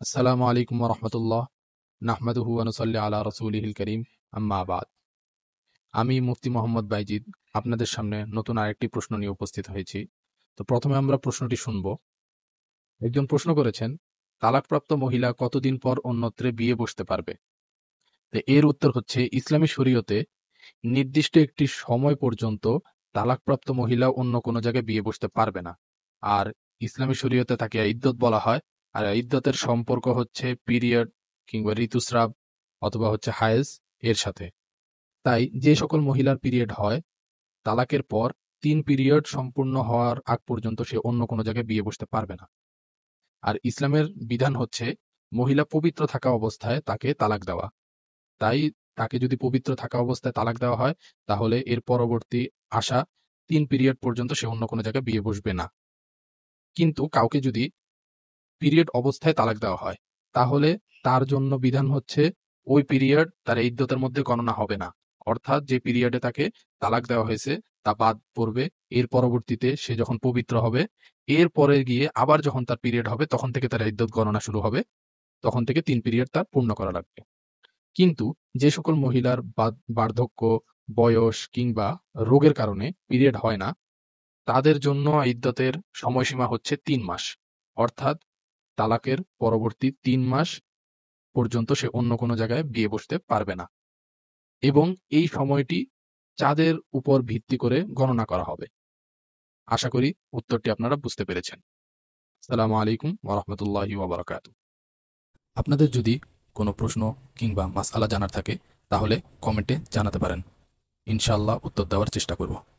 আসসালামু আলাইকুম ওয়া রাহমাতুল্লাহ। নাহমাদুহু ওয়া নুসাল্লি আলা রাসূলিহিল কারীম। আম্মা বাদ। আমি মুফতি মোহাম্মদ বাইজিদ আপনাদের সামনে নতুন আরেকটি প্রশ্ন নিয়ে উপস্থিত হয়েছি। তো প্রথমে আমরা প্রশ্নটি শুনব। একজন প্রশ্ন করেছেন, তালাকপ্রাপ্ত মহিলা কতদিন পর অন্যত্রে বিয়ে বসতে পারবে? তো এর উত্তর হচ্ছে, ইসলামী শরীয়তে নির্দিষ্ট একটি সময় পর্যন্ত তালাকপ্রাপ্ত মহিলা অন্য কোনো জায়গায় বিয়ে বসতে পারবে না। আর ইসলামী শরীয়তে তাকে ইদ্যত বলা হয়। আর ইদ্যতের সম্পর্ক হচ্ছে পিরিয়ড কিংবা ঋতুস্রাব অথবা হচ্ছে হায়েজ এর সাথে। তাই যে সকল মহিলার পিরিয়ড হয়, তালাকের পর ৩ পিরিয়ড সম্পূর্ণ হওয়ার আগ পর্যন্ত সে অন্য কোনো জায়গায় বিয়ে বসতে পারবে না। আর ইসলামের বিধান হচ্ছে মহিলা পবিত্র থাকা অবস্থায় তাকে তালাক দেওয়া। তাই তাকে যদি পবিত্র থাকা অবস্থায় তালাক দেওয়া হয়, তাহলে এর পরবর্তী আসা ৩ পিরিয়ড পর্যন্ত সে অন্য কোনো জায়গায় বিয়ে বসবে না। কিন্তু কাউকে যদি পিরিয়ড অবস্থায় তালাক দেওয়া হয়, তাহলে তার জন্য বিধান হচ্ছে ওই পিরিয়ড তার ইদ্যতের মধ্যে গণনা হবে না। অর্থাৎ যে পিরিয়ডে তাকে তালাক দেওয়া হয়েছে তা বাদ পড়বে। এর পরবর্তীতে সে যখন পবিত্র হবে, এর পরে গিয়ে আবার যখন তার পিরিয়ড হবে তখন থেকে তার ইদ্যত গণনা শুরু হবে। তখন থেকে ৩ পিরিয়ড তার পূর্ণ করা লাগবে। কিন্তু যে সকল মহিলার বার্ধক্য, বয়স কিংবা রোগের কারণে পিরিয়ড হয় না, তাদের জন্য ইদ্যতের সময়সীমা হচ্ছে ৩ মাস। অর্থাৎ তালাকের পরবর্তী ৩ মাস পর্যন্ত সে অন্য কোনো জায়গায় বিয়ে বসতে পারবে না। এবং এই সময়টি চাঁদের উপর ভিত্তি করে গণনা করা হবে। আশা করি উত্তরটি আপনারা বুঝতে পেরেছেন। আসসালামু আলাইকুম ওয়া রাহমাতুল্লাহি ওয়া বারাকাতুহু। আপনাদের যদি কোনো প্রশ্ন কিংবা মাসআলা জানার থাকে, তাহলে কমেন্টে জানাতে পারেন। ইনশাআল্লাহ উত্তর দেওয়ার চেষ্টা করব।